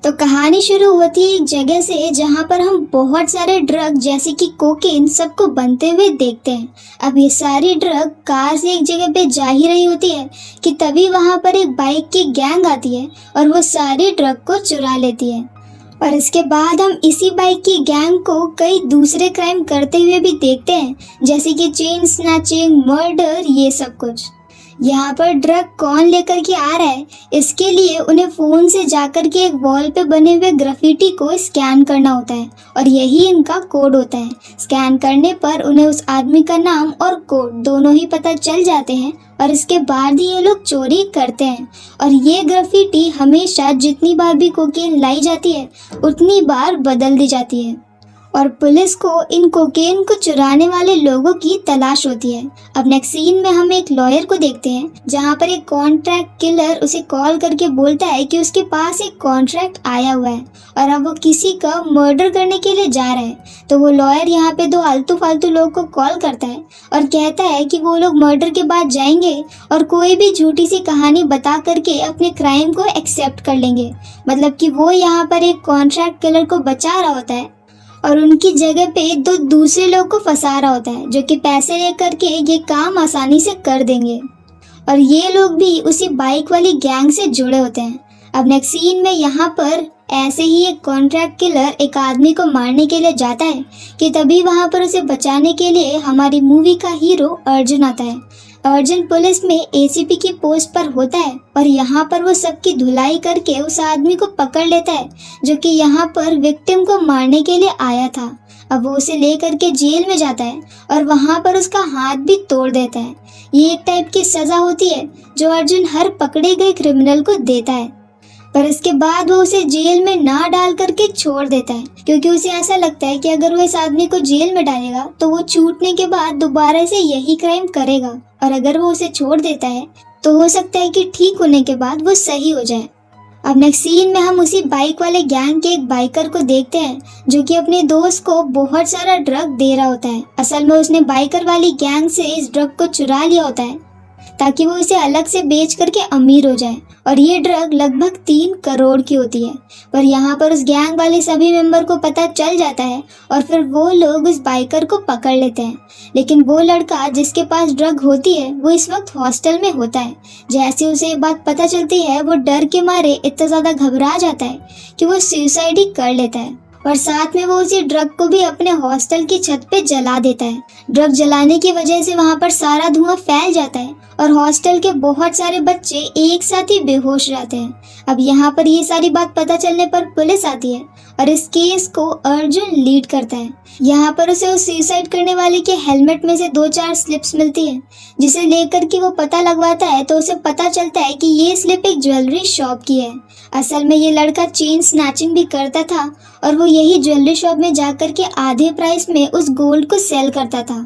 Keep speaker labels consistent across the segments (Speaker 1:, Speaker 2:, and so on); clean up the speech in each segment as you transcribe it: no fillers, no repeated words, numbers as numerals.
Speaker 1: तो कहानी शुरू होती है एक जगह से जहाँ पर हम बहुत सारे ड्रग जैसे कि कोकेन सबको बनते हुए देखते हैं। अब ये सारी ड्रग कार से एक जगह पे जा ही रही होती है कि तभी वहाँ पर एक बाइक की गैंग आती है और वो सारी ड्रग को चुरा लेती है। और इसके बाद हम इसी बाइक की गैंग को कई दूसरे क्राइम करते हुए भी देखते हैं, जैसे कि चेन स्नैचिंग, मर्डर, ये सब कुछ। यहाँ पर ड्रग कौन लेकर के आ रहा है, इसके लिए उन्हें फोन से जाकर के एक वॉल पे बने हुए ग्राफिटी को स्कैन करना होता है और यही इनका कोड होता है। स्कैन करने पर उन्हें उस आदमी का नाम और कोड दोनों ही पता चल जाते हैं और इसके बाद ही ये लोग चोरी करते हैं। और ये ग्राफिटी हमेशा जितनी बार भी कोकेन लाई जाती है उतनी बार बदल दी जाती है और पुलिस को इन कोकेन को चुराने वाले लोगों की तलाश होती है। अब नेक्स्ट सीन में हम एक लॉयर को देखते हैं जहां पर एक कॉन्ट्रैक्ट किलर उसे कॉल करके बोलता है कि उसके पास एक कॉन्ट्रैक्ट आया हुआ है और अब वो किसी का मर्डर करने के लिए जा रहा है। तो वो लॉयर यहाँ पे दो आलतू फालतू लोग को कॉल करता है और कहता है कि वो लोग मर्डर के बाद जाएंगे और कोई भी झूठी सी कहानी बता करके अपने क्राइम को एक्सेप्ट कर लेंगे। मतलब कि वो यहाँ पर एक कॉन्ट्रैक्ट किलर को बचा रहा होता है और उनकी जगह पे दो दूसरे लोग को फंसा रहा होता है जो कि पैसे लेकर के ये काम आसानी से कर देंगे। और ये लोग भी उसी बाइक वाली गैंग से जुड़े होते हैं। अब नेक्स्ट सीन में यहाँ पर ऐसे ही एक कॉन्ट्रैक्ट किलर एक आदमी को मारने के लिए जाता है कि तभी वहाँ पर उसे बचाने के लिए हमारी मूवी का हीरो अर्जुन आता है। अर्जुन पुलिस में एसीपी की पोस्ट पर होता है और यहाँ पर वो सबकी धुलाई करके उस आदमी को पकड़ लेता है जो कि यहाँ पर विक्टिम को मारने के लिए आया था। अब वो उसे ले करके जेल में जाता है और वहाँ पर उसका हाथ भी तोड़ देता है। ये एक टाइप की सजा होती है जो अर्जुन हर पकड़े गए क्रिमिनल को देता है, पर इसके बाद वो उसे जेल में ना डाल करके छोड़ देता है क्योंकि उसे ऐसा लगता है कि अगर वो इस आदमी को जेल में डालेगा तो वो छूटने के बाद दोबारा से यही क्राइम करेगा और अगर वो उसे छोड़ देता है तो हो सकता है कि ठीक होने के बाद वो सही हो जाए। अब नेक्स्ट सीन में हम उसी बाइक वाले गैंग के एक बाइकर को देखते हैं जो कि अपने दोस्त को बहुत सारा ड्रग दे रहा होता है। असल में उसने बाइकर वाली गैंग से इस ड्रग को चुरा लिया होता है ताकि वो इसे अलग से बेच करके अमीर हो जाए और ये ड्रग लगभग 3 करोड़ की होती है। पर यहाँ पर उस गैंग वाले सभी मेंबर को पता चल जाता है और फिर वो लोग उस बाइकर को पकड़ लेते हैं। लेकिन वो लड़का जिसके पास ड्रग होती है वो इस वक्त हॉस्टल में होता है। जैसे उसे ये बात पता चलती है वो डर के मारे इतना ज़्यादा घबरा जाता है कि वो सुसाइड ही कर लेता है और साथ में वो उसी ड्रग को भी अपने हॉस्टल की छत पे जला देता है। ड्रग जलाने की वजह से वहाँ पर सारा धुआं फैल जाता है और हॉस्टल के बहुत सारे बच्चे एक साथ ही बेहोश रहते हैं। अब यहाँ पर ये सारी बात पता चलने पर पुलिस आती है और इस केस को अर्जुन लीड करता है। यहाँ पर उसे उस सुसाइड करने वाले के हेलमेट में से 2-4 स्लिप्स मिलती है जिसे लेकर के वो पता लगवाता है तो उसे पता चलता है कि ये स्लिप एक ज्वेलरी शॉप की है। असल में ये लड़का चेन स्नैचिंग भी करता था और वो यही ज्वेलरी शॉप में जाकर के आधे प्राइस में उस गोल्ड को सेल करता था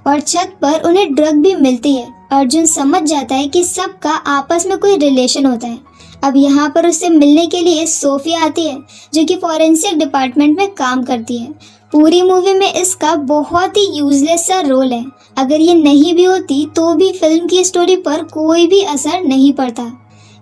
Speaker 1: और छत पर उन्हें ड्रग भी मिलती है। अर्जुन समझ जाता है कि सबका आपस में कोई रिलेशन होता है। अब यहाँ पर उससे मिलने के लिए सोफिया आती है जो कि फॉरेंसिक डिपार्टमेंट में काम करती है। पूरी मूवी में इसका बहुत ही यूजलेस सा रोल है। अगर ये नहीं भी होती तो भी फिल्म की स्टोरी पर कोई भी असर नहीं पड़ता।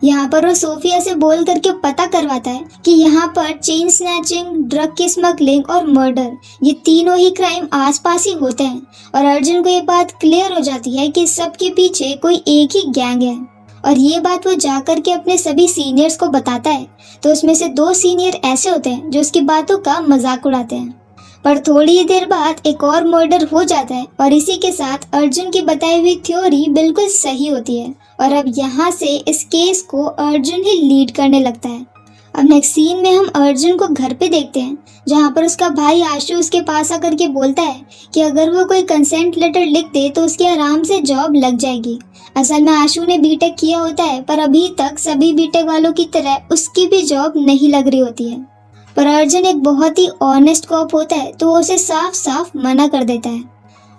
Speaker 1: यहाँ पर वो सोफिया से बोल करके पता करवाता है कि यहाँ पर चेन स्नैचिंग, ड्रग की स्मगलिंग और मर्डर ये तीनों ही क्राइम आसपास ही होते हैं और अर्जुन को ये बात क्लियर हो जाती है कि सबके पीछे कोई एक ही गैंग है। और ये बात वो जाकर के अपने सभी सीनियर्स को बताता है तो उसमें से 2 सीनियर ऐसे होते हैं जो उसकी बातों का मजाक उड़ाते हैं। पर थोड़ी ही देर बाद एक और मर्डर हो जाता है और इसी के साथ अर्जुन की बताई हुई थ्योरी बिल्कुल सही होती है और अब यहाँ से इस केस को अर्जुन ही लीड करने लगता है। अब नेक्स्ट सीन में हम अर्जुन को घर पे देखते हैं जहाँ पर उसका भाई आशु उसके पास आकर के बोलता है कि अगर वो कोई कंसेंट लेटर लिख दे तो उसकी आराम से जॉब लग जाएगी। असल में आशु ने बीटेक किया होता है पर अभी तक सभी बीटेक वालों की तरह उसकी भी जॉब नहीं लग रही होती है। पर अर्जुन एक बहुत ही ऑनेस्ट कॉप होता है तो वो उसे साफ साफ मना कर देता है।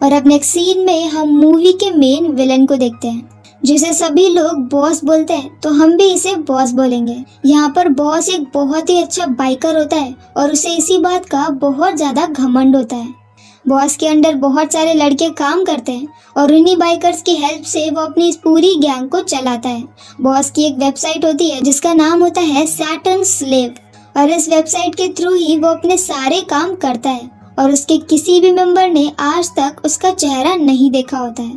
Speaker 1: और अब नेक्स्ट सीन में हम मूवी के मेन विलन को देखते हैं जिसे सभी लोग बॉस बोलते हैं तो हम भी इसे बॉस बोलेंगे। यहाँ पर बॉस एक बहुत ही अच्छा बाइकर होता है और उसे इसी बात का बहुत ज्यादा घमंड होता है। बॉस के अंडर बहुत सारे लड़के काम करते हैं और उन्हीं बाइकर्स की हेल्प से वो अपनी इस पूरी गैंग को चलाता है। बॉस की एक वेबसाइट होती है जिसका नाम होता है सैटर्न स्लेव और इस वेबसाइट के थ्रू ही वो अपने सारे काम करता है और उसके किसी भी मेंबर ने आज तक उसका चेहरा नहीं देखा होता है।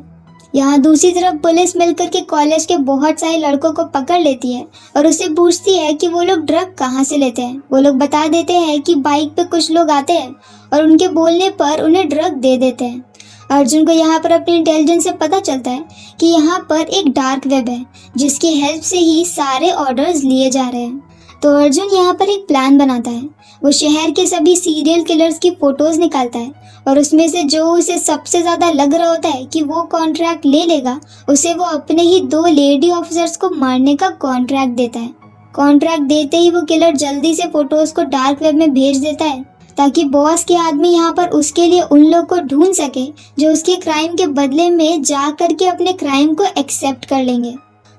Speaker 1: यहाँ दूसरी तरफ पुलिस मिलकर के कॉलेज के बहुत सारे लड़कों को पकड़ लेती है और उससे पूछती है कि वो लोग ड्रग कहाँ से लेते हैं। वो लोग बता देते हैं कि बाइक पे कुछ लोग आते हैं और उनके बोलने पर उन्हें ड्रग दे देते हैं। अर्जुन को यहाँ पर अपनी इंटेलिजेंस से पता चलता है कि यहाँ पर एक डार्क वेब है जिसकी हेल्प से ही सारे ऑर्डर्स लिए जा रहे हैं। तो अर्जुन यहाँ पर एक प्लान बनाता है। वो शहर के सभी सीरियल किलर्स की फोटोज निकालता है और उसमें से जो उसे सबसे ज्यादा लग रहा होता है कि वो कॉन्ट्रैक्ट ले लेगा, उसे वो अपने ही 2 लेडी ऑफिसर्स को मारने का कॉन्ट्रैक्ट देता है। कॉन्ट्रैक्ट देते ही वो किलर जल्दी से फोटोज को डार्क वेब में भेज देता है ताकि बॉस के आदमी यहाँ पर उसके लिए उन लोग को ढूंढ सके जो उसके क्राइम के बदले में जा करके अपने क्राइम को एक्सेप्ट कर लेंगे।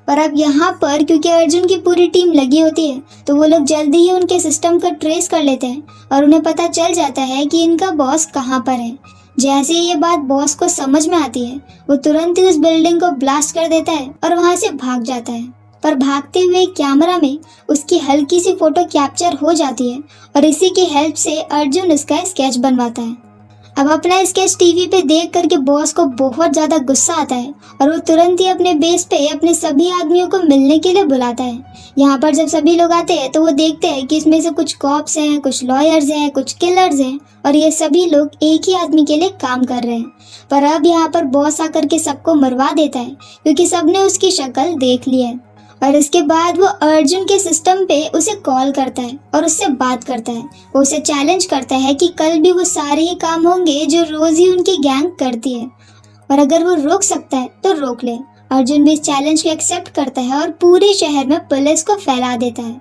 Speaker 1: पर अब यहाँ पर क्योंकि अर्जुन की पूरी टीम लगी होती है तो वो लोग जल्दी ही उनके सिस्टम को ट्रेस कर लेते हैं और उन्हें पता चल जाता है कि इनका बॉस कहाँ पर है। जैसे ही ये बात बॉस को समझ में आती है वो तुरंत ही उस बिल्डिंग को ब्लास्ट कर देता है और वहाँ से भाग जाता है। पर भागते हुए कैमरा में उसकी हल्की सी फोटो कैप्चर हो जाती है और इसी की हेल्प से अर्जुन उसका स्केच बनवाता है। अब अपना स्केच टीवी पे देख करके बॉस को बहुत ज्यादा गुस्सा आता है और वो तुरंत ही अपने बेस पे अपने सभी आदमियों को मिलने के लिए बुलाता है। यहाँ पर जब सभी लोग आते हैं तो वो देखते हैं कि इसमें से कुछ कॉप्स हैं, कुछ लॉयर्स हैं, कुछ किलर्स हैं और ये सभी लोग एक ही आदमी के लिए काम कर रहे हैं। पर अब यहाँ पर बॉस आकर के सबको मरवा देता है क्योंकि सबने उसकी शक्ल देख ली है। और इसके बाद वो अर्जुन के सिस्टम पे उसे कॉल करता है और उससे बात करता है। वो उसे चैलेंज करता है कि कल भी वो सारे ही काम होंगे जो रोज ही उनकी गैंग करती है और अगर वो रोक सकता है तो रोक ले। अर्जुन भी इस चैलेंज को एक्सेप्ट करता है और पूरे शहर में पुलिस को फैला देता है।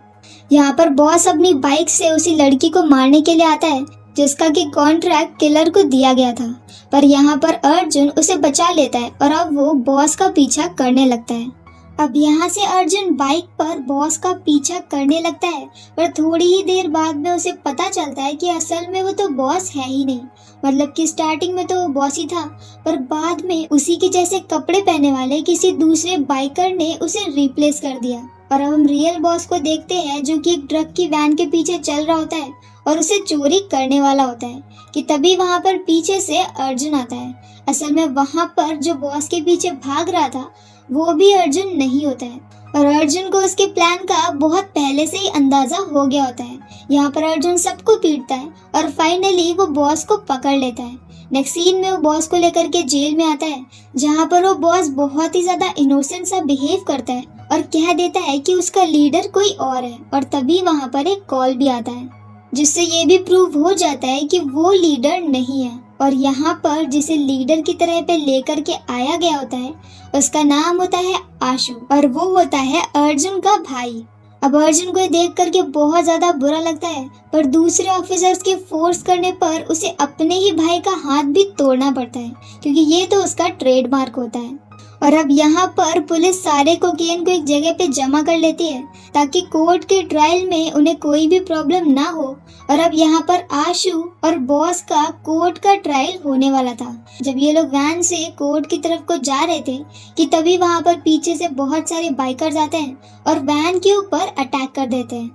Speaker 1: यहाँ पर बॉस अपनी बाइक से उसी लड़की को मारने के लिए आता है जिसका कि कॉन्ट्रैक्ट किलर को दिया गया था। पर यहाँ पर अर्जुन उसे बचा लेता है और अब वो बॉस का पीछा करने लगता है। अब यहाँ से अर्जुन बाइक पर बॉस का पीछा करने लगता है पर थोड़ी ही देर बाद में उसे पता चलता है कि असल में वो तो बॉस है ही नहीं। मतलब कि स्टार्टिंग में तो वो बॉस ही था पर बाद में उसी के जैसे कपड़े पहने वाले किसी दूसरे बाइकर ने उसे रिप्लेस कर दिया। और अब हम रियल बॉस को देखते हैं जो कि एक ट्रक की वैन के पीछे चल रहा होता है और उसे चोरी करने वाला होता है कि तभी वहाँ पर पीछे से अर्जुन आता है। असल में वहाँ पर जो बॉस के पीछे भाग रहा था वो भी अर्जुन नहीं होता है और अर्जुन को उसके प्लान का बहुत पहले से ही अंदाजा हो गया होता है। यहाँ पर अर्जुन सबको पीटता है और फाइनली वो बॉस को पकड़ लेता है। नेक्स्ट सीन में वो बॉस को लेकर के जेल में आता है जहाँ पर वो बॉस बहुत ही ज्यादा इनोसेंट सा बिहेव करता है और कह देता है कि उसका लीडर कोई और है। और तभी वहाँ पर एक कॉल भी आता है जिससे ये भी प्रूव हो जाता है कि वो लीडर नहीं है और यहाँ पर जिसे लीडर की तरह पे लेकर के आया गया होता है उसका नाम होता है आशु और वो होता है अर्जुन का भाई। अब अर्जुन को देख करके बहुत ज्यादा बुरा लगता है पर दूसरे ऑफिसर्स के फोर्स करने पर उसे अपने ही भाई का हाथ भी तोड़ना पड़ता है क्योंकि ये तो उसका ट्रेडमार्क होता है। और अब यहाँ पर पुलिस सारे कोकेन को एक जगह पे जमा कर लेती है ताकि कोर्ट के ट्रायल में उन्हें कोई भी प्रॉब्लम ना हो। और अब यहाँ पर आशु और बॉस का कोर्ट का ट्रायल होने वाला था। जब ये लोग वैन से कोर्ट की तरफ को जा रहे थे कि तभी वहाँ पर पीछे से बहुत सारे बाइकर्स आते हैं और वैन के ऊपर अटैक कर देते हैं।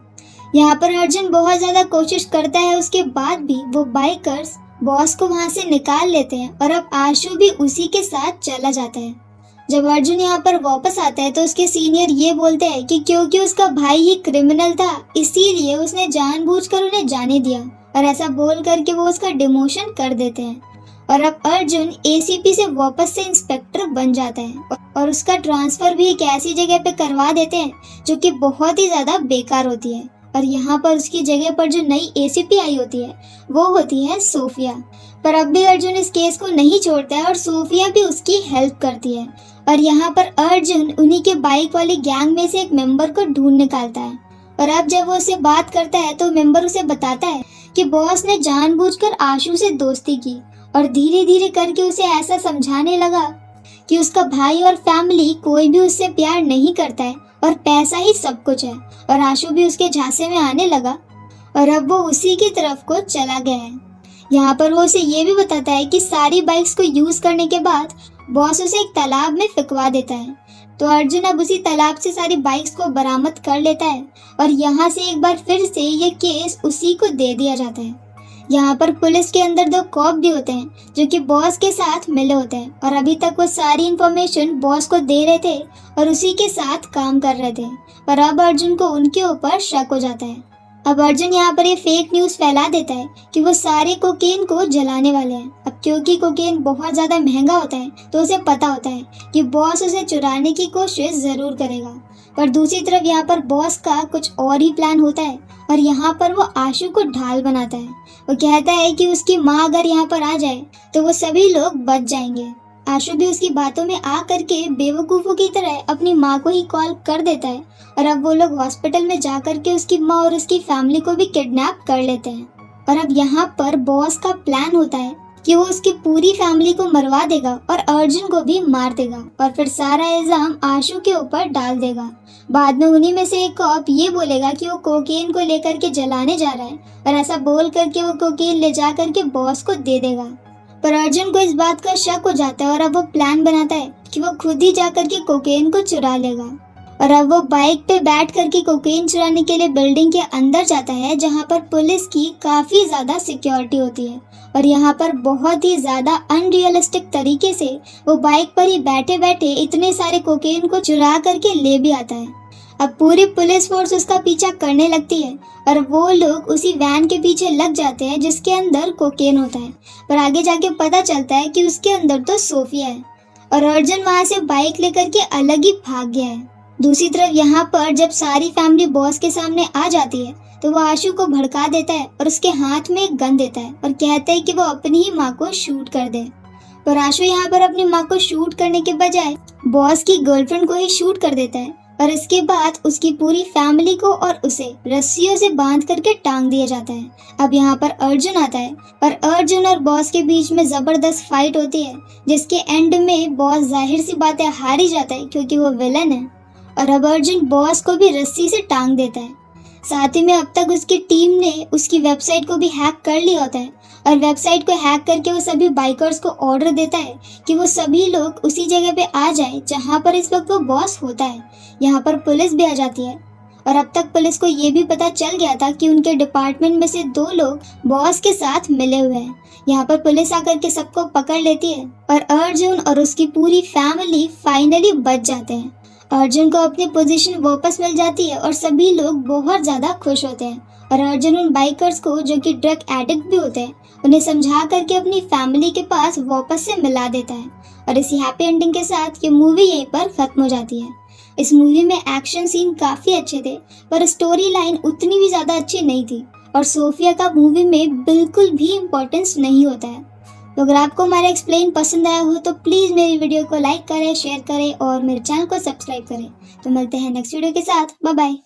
Speaker 1: यहाँ पर अर्जुन बहुत ज्यादा कोशिश करता है, उसके बाद भी वो बाइकर्स बॉस को वहाँ से निकाल लेते हैं और अब आशु भी उसी के साथ चला जाता है। जब अर्जुन यहाँ पर वापस आता है तो उसके सीनियर ये बोलते हैं कि क्योंकि उसका भाई ही क्रिमिनल था इसीलिए उसने जानबूझकर उन्हें जाने दिया और ऐसा बोल करके वो उसका डिमोशन कर देते हैं। और अब अर्जुन एसीपी से वापस से इंस्पेक्टर बन जाता है और उसका ट्रांसफर भी एक ऐसी जगह पे करवा देते हैं जो कि बहुत ही ज्यादा बेकार होती है। और यहाँ पर उसकी जगह पर जो नई एसीपी आई होती है वो होती है सोफिया। पर अब भी अर्जुन इस केस को नहीं छोड़ता है और सोफिया भी उसकी हेल्प करती है। और यहाँ पर अर्जुन उन्हीं के बाइक वाली गैंग में से एक मेंबर को ढूंढ निकालता है और अब जब वो उससे बात करता है तो मेंबर उसे बताता है कि बॉस ने जानबूझकर आशु से दोस्ती की और धीरे धीरे करके उसे ऐसा समझाने लगा कि उसका भाई और फैमिली कोई भी उससे प्यार नहीं करता है और पैसा ही सब कुछ है। और आशु भी उसके झांसे में आने लगा और अब वो उसी की तरफ को चला गया है। यहाँ पर वो उसे ये भी बताता है कि सारी बाइक्स को यूज करने के बाद बॉस उसे एक तालाब में फेंकवा देता है तो अर्जुन अब उसी तालाब से सारी बाइक्स को बरामद कर लेता है और यहाँ से एक बार फिर से ये केस उसी को दे दिया जाता है। यहाँ पर पुलिस के अंदर 2 कॉप भी होते हैं जो कि बॉस के साथ मिले होते हैं और अभी तक वो सारी इन्फॉर्मेशन बॉस को दे रहे थे और उसी के साथ काम कर रहे थे, पर अब अर्जुन को उनके ऊपर शक हो जाता है। अब अर्जुन यहाँ पर ये फेक न्यूज़ फैला देता है कि वो सारे कोकेन को जलाने वाले हैं। अब क्योंकि कोकेन बहुत ज़्यादा महंगा होता है तो उसे पता होता है कि बॉस उसे चुराने की कोशिश ज़रूर करेगा, पर दूसरी तरफ यहाँ पर बॉस का कुछ और ही प्लान होता है और यहाँ पर वो आशु को ढाल बनाता है। वो कहता है कि उसकी माँ अगर यहाँ पर आ जाए तो वो सभी लोग बच जाएंगे। आशु भी उसकी बातों में आ करके बेवकूफ़ों की तरह अपनी माँ को ही कॉल कर देता है और अब वो लोग हॉस्पिटल में जा करके उसकी माँ और उसकी फैमिली को भी किडनैप कर लेते हैं। और अब यहाँ पर बॉस का प्लान होता है कि वो उसकी पूरी फैमिली को मरवा देगा और अर्जुन को भी मार देगा और फिर सारा इल्जाम आशु के ऊपर डाल देगा। बाद में उन्हीं में से एक कॉप ये बोलेगा कि वो कोकेन को लेकर के जलाने जा रहा है और ऐसा बोल करके वो कोकेन ले जा करके बॉस को दे देगा, पर अर्जुन को इस बात का शक हो जाता है और अब वो प्लान बनाता है कि वो खुद ही जा करके कोकेन को चुरा लेगा। और अब वो बाइक पे बैठ करके कोकेन चुराने के लिए बिल्डिंग के अंदर जाता है जहाँ पर पुलिस की काफी ज्यादा सिक्योरिटी होती है और यहाँ पर बहुत ही ज्यादा अनरियलिस्टिक तरीके से वो बाइक पर ही बैठे बैठे इतने सारे कोकेन को चुरा करके ले भी आता है। अब पूरी पुलिस फोर्स उसका पीछा करने लगती है और वो लोग उसी वैन के पीछे लग जाते हैं जिसके अंदर कोकेन होता है, पर आगे जाके पता चलता है कि उसके अंदर तो सोफिया है और अर्जुन वहाँ से बाइक लेकर के अलग ही भाग गया है। दूसरी तरफ यहाँ पर जब सारी फैमिली बॉस के सामने आ जाती है तो वो आशु को भड़का देता है और उसके हाथ में एक गन देता है और कहता है कि वो अपनी ही माँ को शूट कर दे, पर आशु यहाँ पर अपनी माँ को शूट करने के बजाय बॉस की गर्लफ्रेंड को ही शूट कर देता है और इसके बाद उसकी पूरी फैमिली को और उसे रस्सियों से बांध करके टांग दिया जाता है। अब यहाँ पर अर्जुन आता है और अर्जुन और बॉस के बीच में जबरदस्त फाइट होती है जिसके एंड में बॉस जाहिर सी बात है हार ही जाता है क्योंकि वो विलन है और अब अर्जुन बॉस को भी रस्सी से टांग देता है। साथ ही में अब तक उसकी टीम ने उसकी वेबसाइट को भी हैक कर लिया होता है और वेबसाइट को हैक करके वो सभी बाइकर्स को ऑर्डर देता है कि वो सभी लोग उसी जगह पे आ जाए जहाँ पर इस वक्त वो बॉस होता है। यहाँ पर पुलिस भी आ जाती है और अब तक पुलिस को ये भी पता चल गया था कि उनके डिपार्टमेंट में से 2 लोग बॉस के साथ मिले हुए हैं। यहाँ पर पुलिस आकर के सबको पकड़ लेती है और अर्जुन और उसकी पूरी फैमिली फाइनली बच जाते हैं। अर्जुन को अपनी पोजीशन वापस मिल जाती है और सभी लोग बहुत ज्यादा खुश होते हैं और अर्जुन उन बाइकर्स को जो कि ड्रग एडिक्ट भी होते हैं उन्हें समझा करके अपनी फैमिली के पास वापस से मिला देता है और इसी हैप्पी एंडिंग के साथ ये मूवी यहीं पर खत्म हो जाती है। इस मूवी में एक्शन सीन काफी अच्छे थे पर स्टोरी लाइन उतनी भी ज्यादा अच्छी नहीं थी और सोफिया का मूवी में बिल्कुल भी इम्पोर्टेंस नहीं होता है। तो अगर आपको हमारा एक्सप्लेन पसंद आया हो तो प्लीज़ मेरी वीडियो को लाइक करें, शेयर करें और मेरे चैनल को सब्सक्राइब करें। तो मिलते हैं नेक्स्ट वीडियो के साथ। Bye bye.